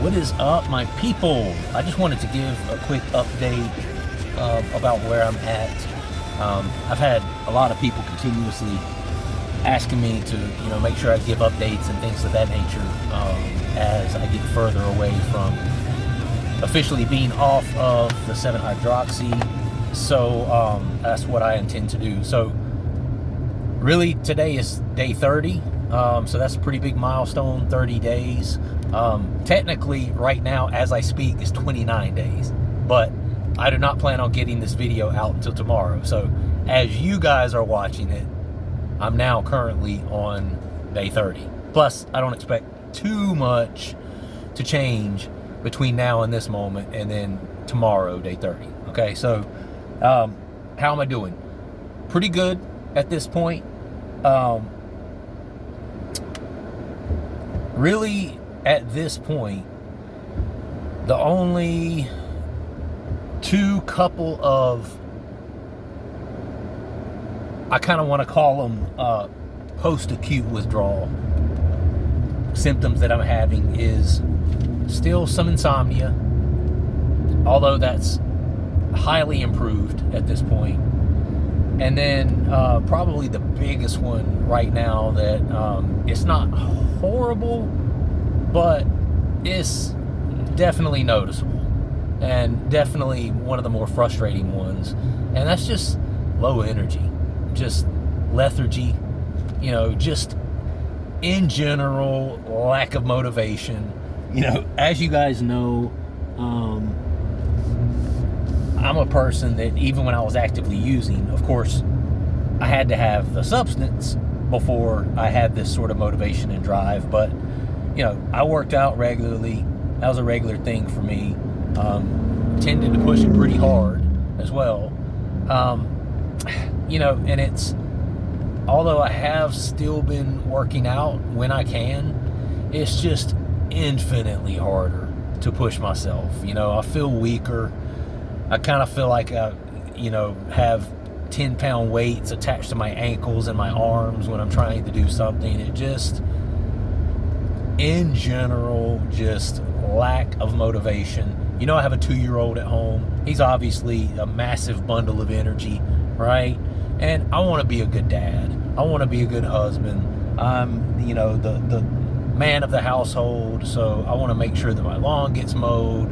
What is up, my people? I just wanted to give a quick update about where I'm at. I've had a lot of people continuously asking me to, make sure I give updates and things of that nature as I get further away from officially being off of the 7-hydroxy. So that's what I intend to do. So really, today is day 30. So that's a pretty big milestone, 30 days. Technically, right now, as I speak, is 29 days. But I do not plan on getting this video out until tomorrow. So as you guys are watching it, I'm now currently on day 30. Plus, I don't expect too much to change between now and this moment, and then tomorrow, day 30. Okay, so how am I doing? Pretty good at this point. Really, at this point, the only couple of, I kind of want to call them post-acute withdrawal symptoms that I'm having is still some insomnia, although that's highly improved at this point. And then probably the biggest one right now that it's not horrible, but it's definitely noticeable and definitely one of the more frustrating ones. And that's just low energy, just lethargy, just in general lack of motivation. As you guys know, I'm a person that even when I was actively using, of course, I had to have the substance before I had this sort of motivation and drive. But, I worked out regularly. That was a regular thing for me. Tended to push it pretty hard as well. And it's, although I have still been working out when I can, it's just infinitely harder to push myself. I feel weaker. I kind of feel like I, have 10-pound weights attached to my ankles and my arms when I'm trying to do something. It just, in general, just lack of motivation. I have a 2-year-old at home. He's obviously a massive bundle of energy, right? And I want to be a good dad. I want to be a good husband. I'm, the man of the household, so I want to make sure that my lawn gets mowed,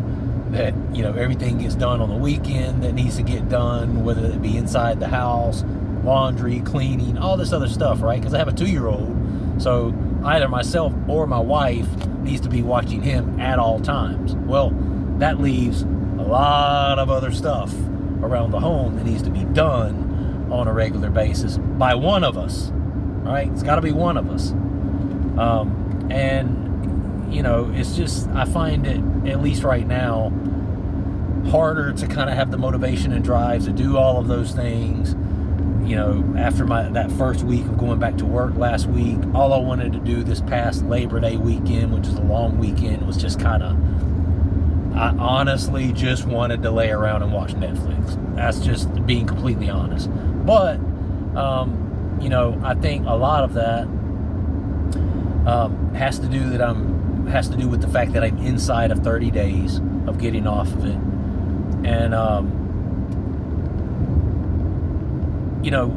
that everything gets done on the weekend that needs to get done, whether it be inside the house, laundry, cleaning, all this other stuff, right? Because I have a 2-year-old, so either myself or my wife needs to be watching him at all times. Well, that leaves a lot of other stuff around the home that needs to be done on a regular basis by one of us, right? It's got to be one of us. It's just, I find it, at least right now, harder to kind of have the motivation and drive to do all of those things. After that first week of going back to work last week, all I wanted to do this past Labor Day weekend, which is a long weekend, was just I honestly just wanted to lay around and watch Netflix. That's just being completely honest. But, I think a lot of that has to do with the fact that I'm inside of 30 days of getting off of it. And,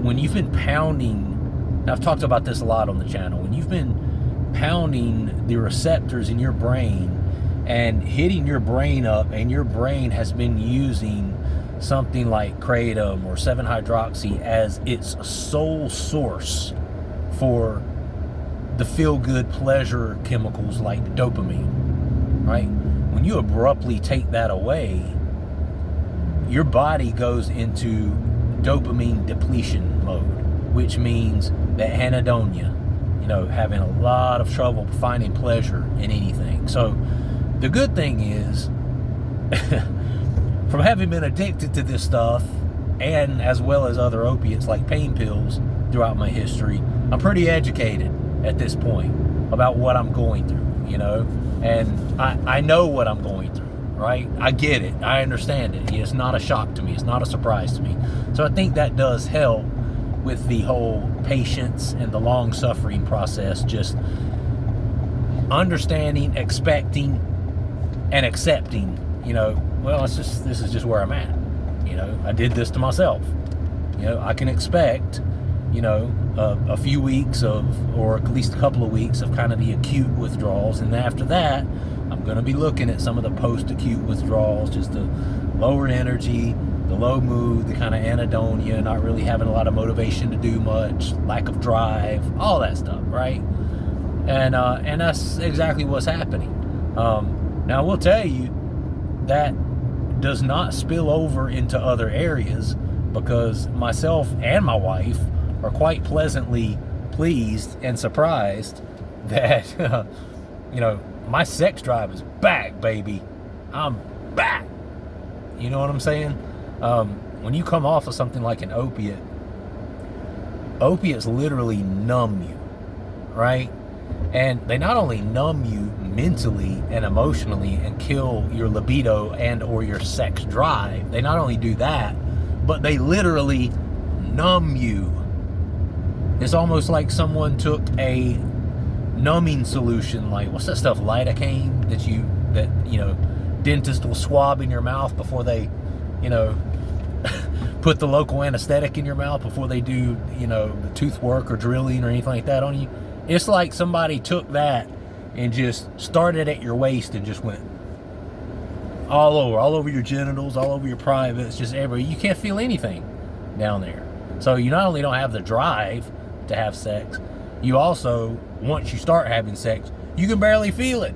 when you've been pounding, I've talked about this a lot on the channel, when you've been pounding the receptors in your brain and hitting your brain up, and your brain has been using something like kratom or 7-hydroxy as its sole source for the feel-good pleasure chemicals like dopamine, right? When you abruptly take that away, your body goes into dopamine depletion mode, which means that anhedonia, having a lot of trouble finding pleasure in anything. So the good thing is, from having been addicted to this stuff, and as well as other opiates like pain pills throughout my history, I'm pretty educated at this point about what I'm going through, and I know what I'm going through, right? I get it. I understand it. It's not a shock to me. It's not a surprise to me. So I think that does help with the whole patience and the long suffering process, just understanding, expecting, and accepting, well, this is just where I'm at. I did this to myself. I can expect, a few weeks or at least a couple of weeks of kind of the acute withdrawals. And after that, I'm going to be looking at some of the post-acute withdrawals, just the lower energy, the low mood, the kind of anhedonia, not really having a lot of motivation to do much, lack of drive, all that stuff, right? And that's exactly what's happening. Now, I will tell you that does not spill over into other areas, because myself and my wife are quite pleasantly pleased and surprised that, my sex drive is back, baby. I'm back. You know what I'm saying? When you come off of something like an opiates literally numb you, right? And they not only numb you mentally and emotionally and kill your libido and or your sex drive, they not only do that, but they literally numb you. It's almost like someone took a numbing solution, like, what's that stuff, lidocaine, that dentists will swab in your mouth before they, put the local anesthetic in your mouth before they do, the tooth work or drilling or anything like that on you. It's like somebody took that and just started at your waist and just went all over your genitals, all over your privates, just everywhere. You can't feel anything down there. So you not only don't have the drive to have sex, you also, once you start having sex, you can barely feel it,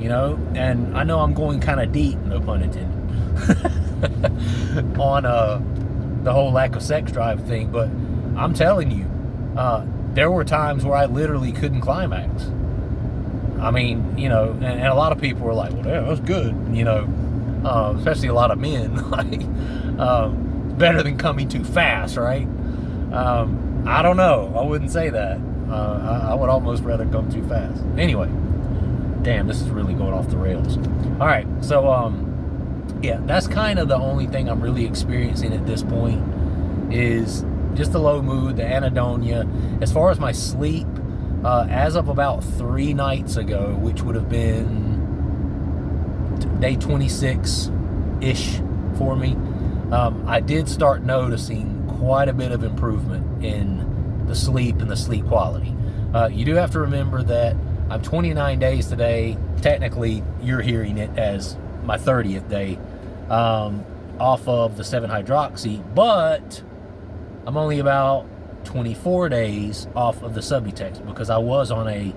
and I know I'm going kind of deep, no pun intended, on the whole lack of sex drive thing, but I'm telling you, there were times where I literally couldn't climax. I mean, and a lot of people were like, well, yeah, that's good, especially a lot of men, like, better than coming too fast, right? I don't know. I wouldn't say that. I would almost rather come too fast. Anyway, damn, this is really going off the rails. All right, so, yeah, that's kind of the only thing I'm really experiencing at this point is just the low mood, the anhedonia. As far as my sleep, as of about 3 nights ago, which would have been day 26-ish for me, I did start noticing quite a bit of improvement in the sleep and the sleep quality. You do have to remember that I'm 29 days today. Technically, you're hearing it as my 30th day off of the 7-hydroxy, but I'm only about 24 days off of the Subutex because I was on a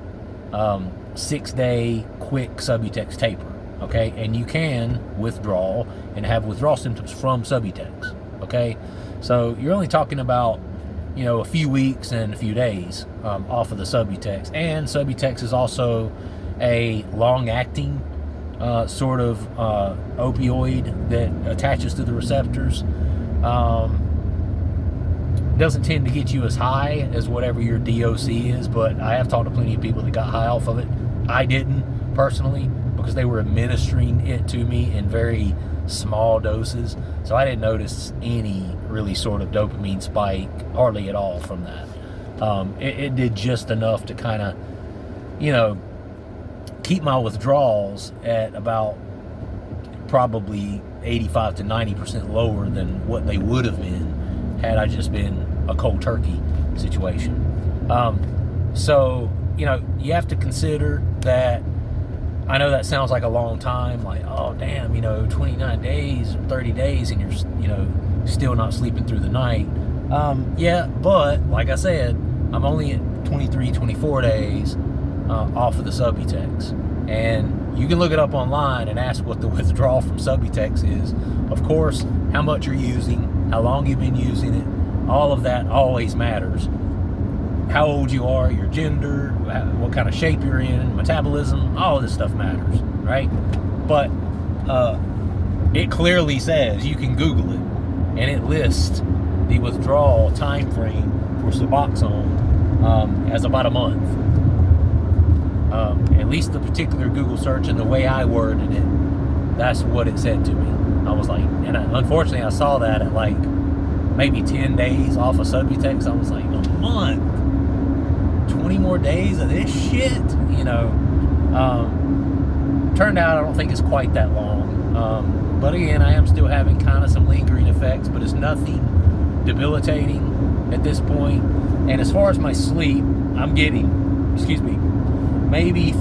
6-day quick Subutex taper, okay? And you can withdraw and have withdrawal symptoms from Subutex, okay? So you're only talking about, a few weeks and a few days off of the Subutex. And Subutex is also a long-acting sort of opioid that attaches to the receptors. Doesn't tend to get you as high as whatever your DOC is, but I have talked to plenty of people that got high off of it. I didn't personally, because they were administering it to me in very small doses, so I didn't notice any really sort of dopamine spike, hardly at all from that. It did just enough to kind of, keep my withdrawals at about probably 85 to 90% lower than what they would have been had I just been a cold turkey situation. So, you have to consider that. I know that sounds like a long time, like, oh, damn, 29 days or 30 days and you're, still not sleeping through the night. Yeah, but like I said, I'm only at 23, 24 days off of the Subutex. And you can look it up online and ask what the withdrawal from Subutex is. Of course, how much you're using, how long you've been using it, all of that always matters. How old you are, your gender, what kind of shape you're in, metabolism, all of this stuff matters, right? But it clearly says, you can Google it, and it lists the withdrawal time frame for Suboxone as about a month. At least the particular Google search and the way I worded it, that's what it said to me. I was like, and unfortunately I saw that at like maybe 10 days off of Subutex. I was like, a month? 20 more days of this shit? Turned out I don't think it's quite that long. But again, I am still having kind of some lingering effects, but it's nothing debilitating at this point. And as far as my sleep, I'm getting, maybe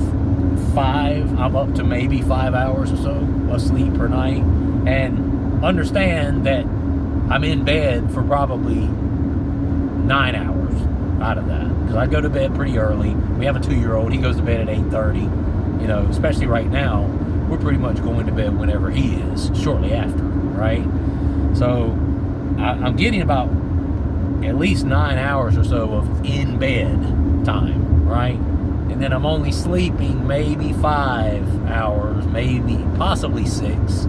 I'm up to maybe 5 hours or so of sleep per night. And understand that I'm in bed for probably 9 hours out of that, because I go to bed pretty early. We have a 2-year-old. He goes to bed at 8:30. You know, especially right now, we're pretty much going to bed whenever he is, shortly after, right? So I'm getting about at least 9 hours or so of in bed time, right? And then I'm only sleeping maybe 5 hours, maybe possibly 6,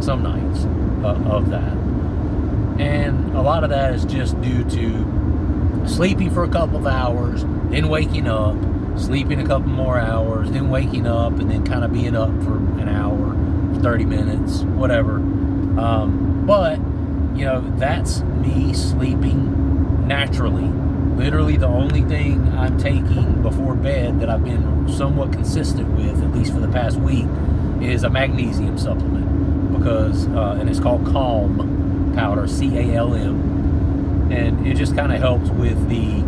some nights of that. And a lot of that is just due to sleeping for a couple of hours, then waking up, sleeping a couple more hours, then waking up, and then kind of being up for an hour, 30 minutes, whatever. But, you know, that's me sleeping naturally. Literally the only thing I'm taking before bed that I've been somewhat consistent with, at least for the past week, is a magnesium supplement. Because, and it's called Calm powder, C-A-L-M. And it just kind of helps with the,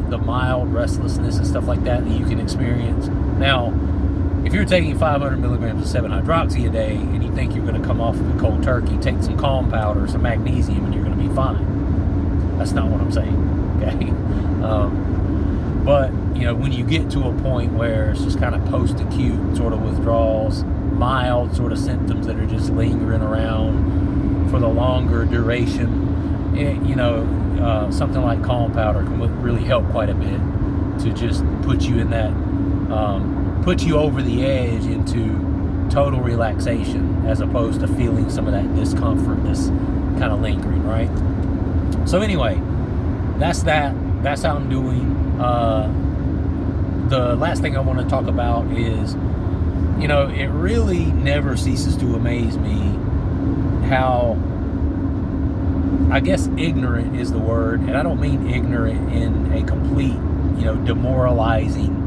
the mild restlessness and stuff like that you can experience. Now, if you're taking 500 milligrams of 7-hydroxy a day and you think you're going to come off of a cold turkey, take some Calm powder, some magnesium, and you're going to be fine. That's not what I'm saying, okay? But, you know, when you get to a point where it's just kind of post-acute sort of withdrawals, mild sort of symptoms that are just lingering around for the longer duration, something like Calm powder can really help quite a bit to just put you in that, put you over the edge into total relaxation, as opposed to feeling some of that discomfort that's kind of lingering, right? So anyway, that's that. That's how I'm doing. The last thing I want to talk about is, you know, it really never ceases to amaze me how, I guess ignorant is the word, and I don't mean ignorant in a complete, demoralizing,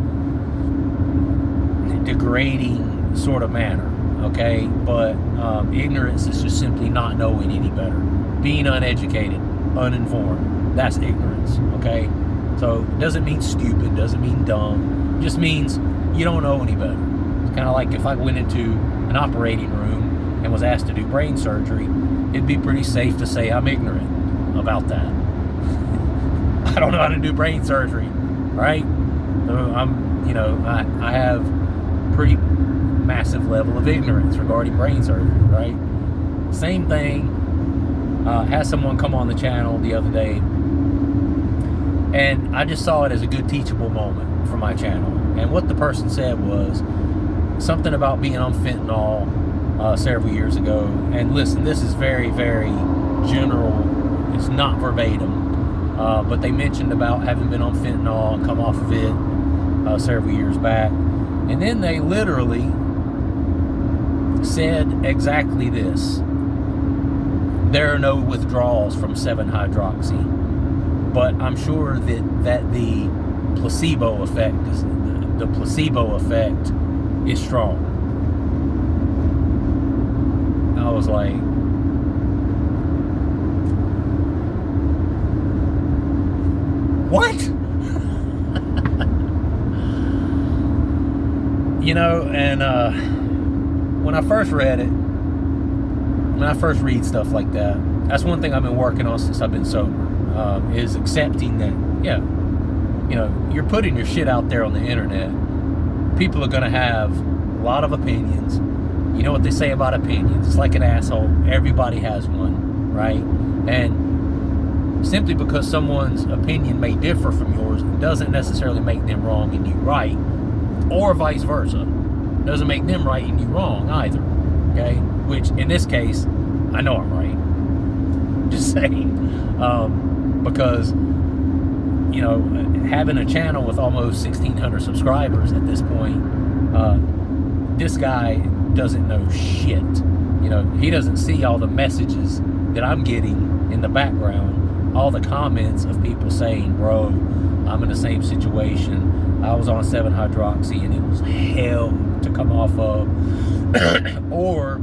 degrading sort of manner, okay? But ignorance is just simply not knowing any better. Being uneducated, uninformed, that's ignorance, okay? So it doesn't mean stupid, doesn't mean dumb, it just means you don't know any better. It's kind of like if I went into an operating room and was asked to do brain surgery, it'd be pretty safe to say I'm ignorant about that. I don't know how to do brain surgery, right? So I have pretty massive level of ignorance regarding brain surgery, right? Same thing, had someone come on the channel the other day, and I just saw it as a good teachable moment for my channel. And what the person said was something about being on fentanyl several years ago. And listen, this is very, very general. It's not verbatim. But they mentioned about having been on fentanyl and come off of it several years back. And then they literally said exactly this: there are no withdrawals from 7-hydroxy. But I'm sure that the placebo effect is strong. I was like, what? And when I first read it, when I first read stuff like that, that's one thing I've been working on since I've been sober, is accepting that, you're putting your shit out there on the internet. People are going to have a lot of opinions. You know what they say about opinions. It's like an asshole. Everybody has one, right? And simply because someone's opinion may differ from yours doesn't necessarily make them wrong and you right, or vice versa. Doesn't make them right and you wrong either, okay? Which, in this case, I know I'm right. Just saying. Because, having a channel with almost 1,600 subscribers at this point, this guy doesn't know shit. He doesn't see all the messages that I'm getting in the background, all the comments of people saying, bro, I'm in the same situation, I was on 7-hydroxy and it was hell to come off of. Or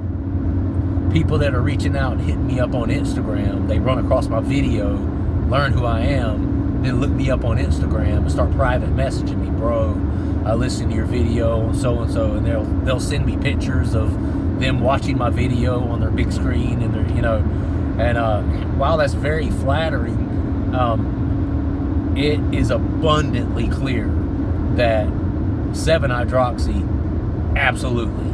people that are reaching out and hitting me up on Instagram, they run across my video, learn who I am, then look me up on Instagram and start private messaging me, bro, I listened to your video and so, and they'll send me pictures of them watching my video on their big screen and their, and while that's very flattering, it is abundantly clear that 7-hydroxy absolutely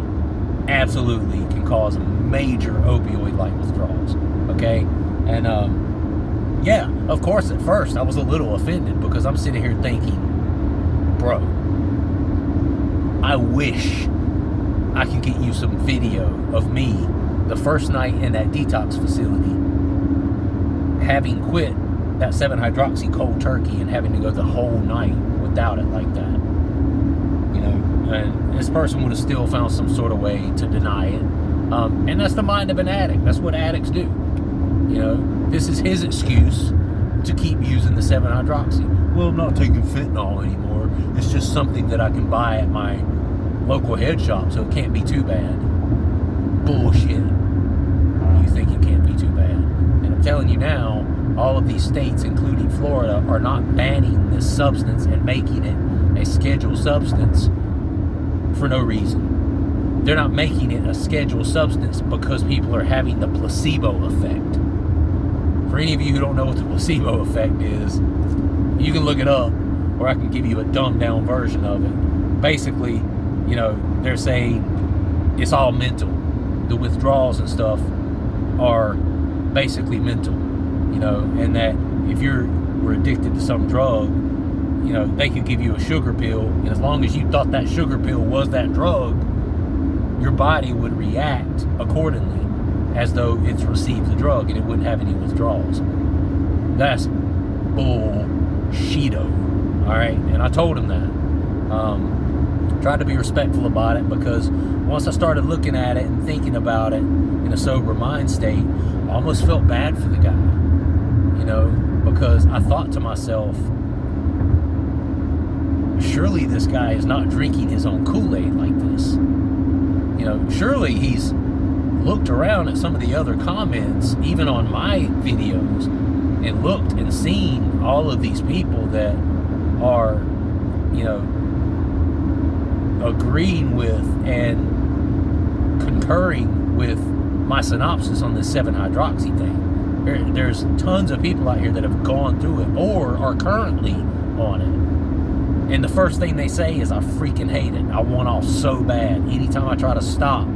can cause major opioid-like withdrawals. Okay, and yeah, of course, at first I was a little offended because I'm sitting here thinking, bro, I wish I could get you some video of me the first night in that detox facility, having quit that 7-hydroxy cold turkey and having to go the whole night without it like that. And this person would have still found some sort of way to deny it. And that's the mind of an addict. That's what addicts do. This is his excuse to keep using the 7-hydroxy. Well, I'm not taking fentanyl anymore. It's just something that I can buy at my local head shop, so it can't be too bad. Bullshit. You think it can't be too bad. And I'm telling you now, all of these states, including Florida, are not banning this substance and making it a scheduled substance for no reason. They're not making it a scheduled substance because people are having the placebo effect. For any of you who don't know what the placebo effect is, you can look it up, or I can give you a dumbed down version of it. Basically, they're saying it's all mental. The withdrawals and stuff are basically mental, and that if were addicted to some drug, they could give you a sugar pill, and as long as you thought that sugar pill was that drug, your body would react accordingly as though it's received the drug, and it wouldn't have any withdrawals. That's bullshito, all right? And I told him that. Tried to be respectful about it, because once I started looking at it and thinking about it in a sober mind state, I almost felt bad for the guy, because I thought to myself, surely this guy is not drinking his own Kool-Aid like this. Surely he's looked around at some of the other comments, even on my videos, and looked and seen all of these people that are, agreeing with and concurring with my synopsis on this 7-hydroxy thing. There's tons of people out here that have gone through it or are currently on it. And the first thing they say is, I freaking hate it. I want off so bad. Anytime I try to stop,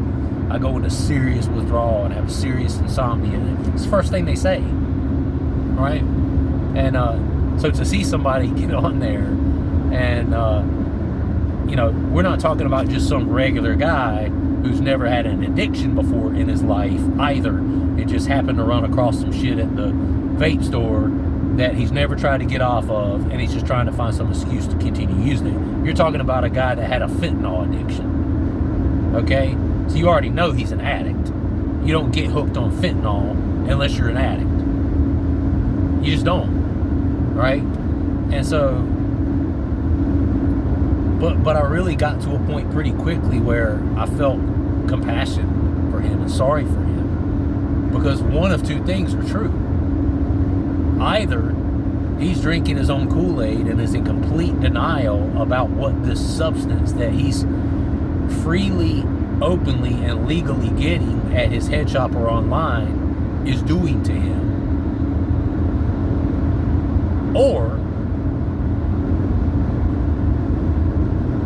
I go into serious withdrawal and have serious insomnia. It's the first thing they say, right? And so to see somebody get on there and, we're not talking about just some regular guy who's never had an addiction before in his life either. It just happened to run across some shit at the vape store that he's never tried to get off of, and he's just trying to find some excuse to continue using it. You're talking about a guy that had a fentanyl addiction, okay? So you already know he's an addict. You don't get hooked on fentanyl unless you're an addict. You just don't, right? And so, but I really got to a point pretty quickly where I felt compassion for him and sorry for him, because one of two things are true. Either he's drinking his own Kool-Aid and is in complete denial about what this substance that he's freely, openly, and legally getting at his head shop or online is doing to him. Or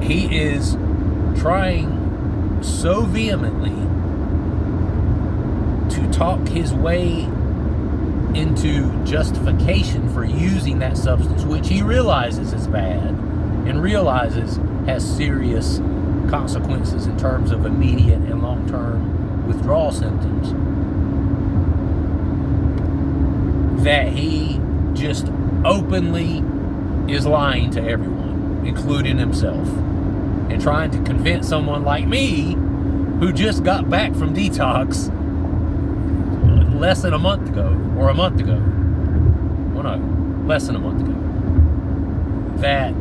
he is trying so vehemently to talk his way into justification for using that substance, which he realizes is bad and realizes has serious consequences in terms of immediate and long-term withdrawal symptoms, that he just openly is lying to everyone, including himself, and trying to convince someone like me, who just got back from detox less than a month ago, or a month ago, well no, less than a month ago, that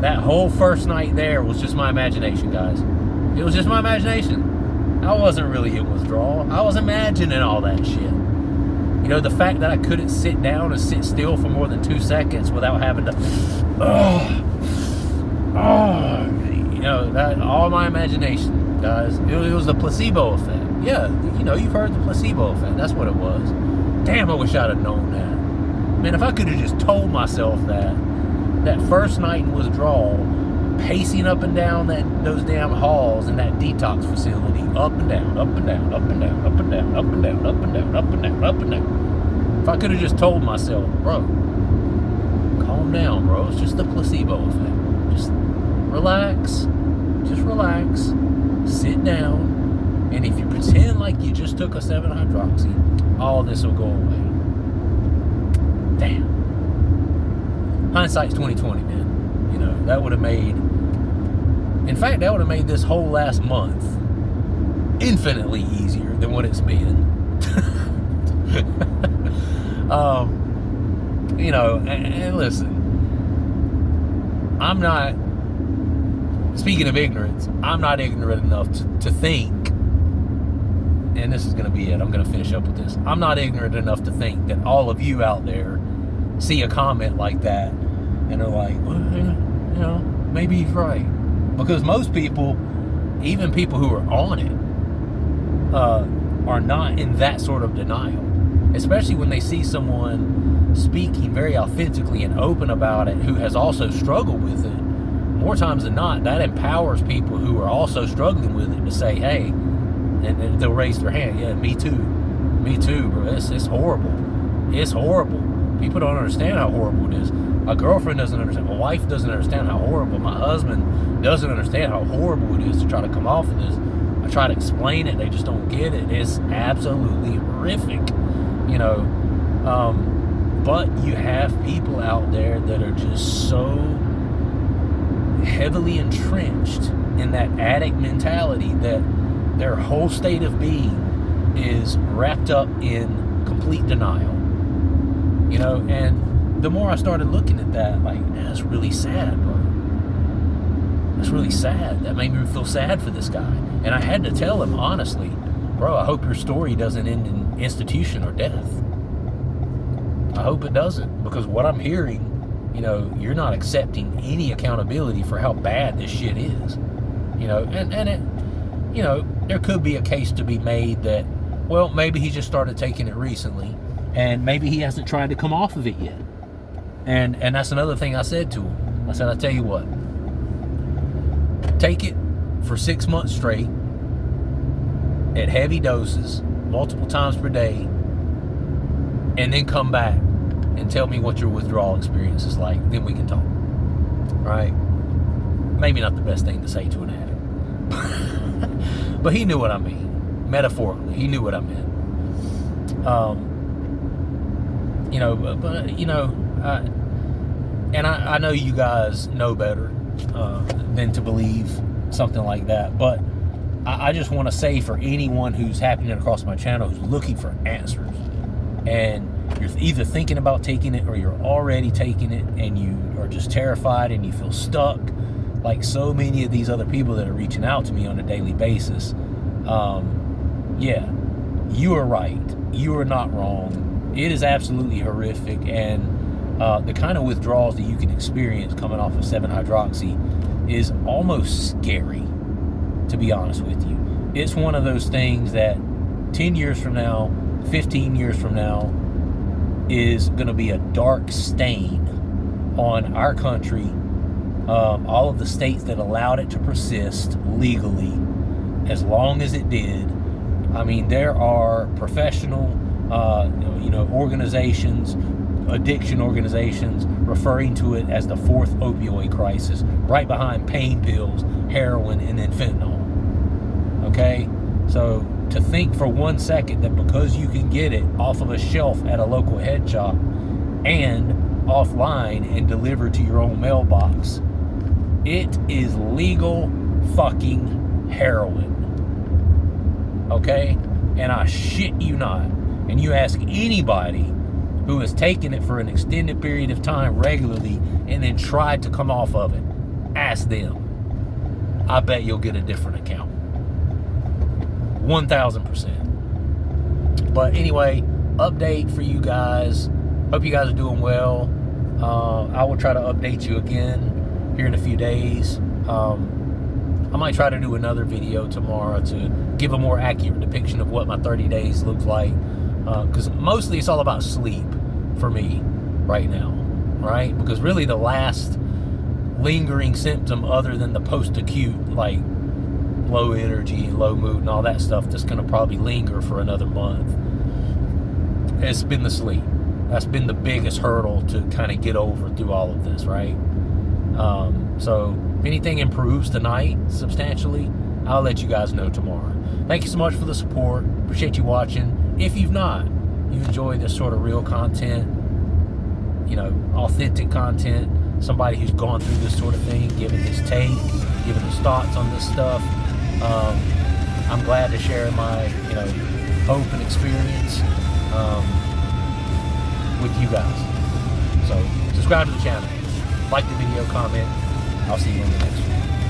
That whole first night there was just my imagination, guys. It was just my imagination. I wasn't really in withdrawal. I was imagining all that shit. You know, the fact that I couldn't sit down and sit still for more than 2 seconds without having to, you know, that all my imagination, guys. It was the placebo effect. Yeah, you know, you've heard the placebo effect. That's what it was. Damn, I wish I'd have known that. Man, if I could have just told myself that first night in withdrawal, pacing up and down those damn halls in that detox facility, up and down, up and down, up and down, up and down, up and down, up and down, up and down, up and down. If I could have just told myself, bro, calm down, bro. It's just the placebo effect. Just relax. Just relax. Sit down. And if you pretend like you just took a 7-hydroxy, all this will go away. Damn. Hindsight's 20/20, man. You know, that would have made... In fact, that would have made this whole last month infinitely easier than what it's been. You know, and listen, I'm not... Speaking of ignorance, I'm not ignorant enough to think, and this is going to be it, I'm going to finish up with this. I'm not ignorant enough to think that all of you out there see a comment like that and are like, well, you know, maybe he's right. Because most people, even people who are on it, are not in that sort of denial. Especially when they see someone speaking very authentically and open about it who has also struggled with it. More times than not, that empowers people who are also struggling with it to say, hey, and they'll raise their hand. Yeah, me too. Me too, bro. It's horrible. It's horrible. People don't understand how horrible it is. My girlfriend doesn't understand. My wife doesn't understand how horrible. My husband doesn't understand how horrible it is to try to come off of this. I try to explain it. They just don't get it. It's absolutely horrific, you know. But you have people out there that are just so heavily entrenched in that addict mentality that their whole state of being is wrapped up in complete denial. You know, and the more I started looking at that, like, that's really sad, bro. That's really sad. That made me feel sad for this guy. And I had to tell him, honestly, bro, I hope your story doesn't end in institution or death. I hope it doesn't, because what I'm hearing, you know, you're not accepting any accountability for how bad this shit is. You know, and it, you know, there could be a case to be made that, well, maybe he just started taking it recently, and maybe he hasn't tried to come off of it yet. And that's another thing I said to him. I said, I tell you what, take it for 6 months straight at heavy doses, multiple times per day, and then come back and tell me what your withdrawal experience is like. Then we can talk. Right? Maybe not the best thing to say to an addict. But he knew what I mean. Metaphorically, he knew what I meant. You know, but you know, and I know you guys know better than to believe something like that. But I just want to say, for anyone who's happening across my channel who's looking for answers, and you're either thinking about taking it or you're already taking it and you are just terrified and you feel stuck, like so many of these other people that are reaching out to me on a daily basis, yeah, you are right. You are not wrong. It is absolutely horrific, and the kind of withdrawals that you can experience coming off of 7-hydroxy is almost scary, to be honest with you. It's one of those things that 10 years from now, 15 years from now, is going to be a dark stain on our country, all of the states that allowed it to persist legally as long as it did. I mean, there are professional, you know, organizations, addiction organizations, referring to it as the fourth opioid crisis, right behind pain pills, heroin, and then fentanyl. Okay? So to think for 1 second that because you can get it off of a shelf at a local head shop and offline and delivered to your own mailbox, it is legal fucking heroin. Okay? And I shit you not. And you ask anybody who has taken it for an extended period of time regularly and then tried to come off of it, ask them. I bet you'll get a different account. 1000%. But anyway, update for you guys. Hope you guys are doing well. I will try to update you again here in a few days. I might try to do another video tomorrow to give a more accurate depiction of what my 30 days looks like. Because mostly it's all about sleep for me right now, right? Because really the last lingering symptom other than the post-acute, like low energy, low mood, and all that stuff that's going to probably linger for another month, it's been the sleep. That's been the biggest hurdle to kind of get over through all of this, right? So if anything improves tonight substantially, I'll let you guys know tomorrow. Thank you so much for the support. Appreciate you watching. If you've not, you enjoy this sort of real content, you know, authentic content, somebody who's gone through this sort of thing, giving his take, giving his thoughts on this stuff. I'm glad to share my, you know, hope and experience with you guys. So subscribe to the channel, like the video, comment. I'll see you in the next one.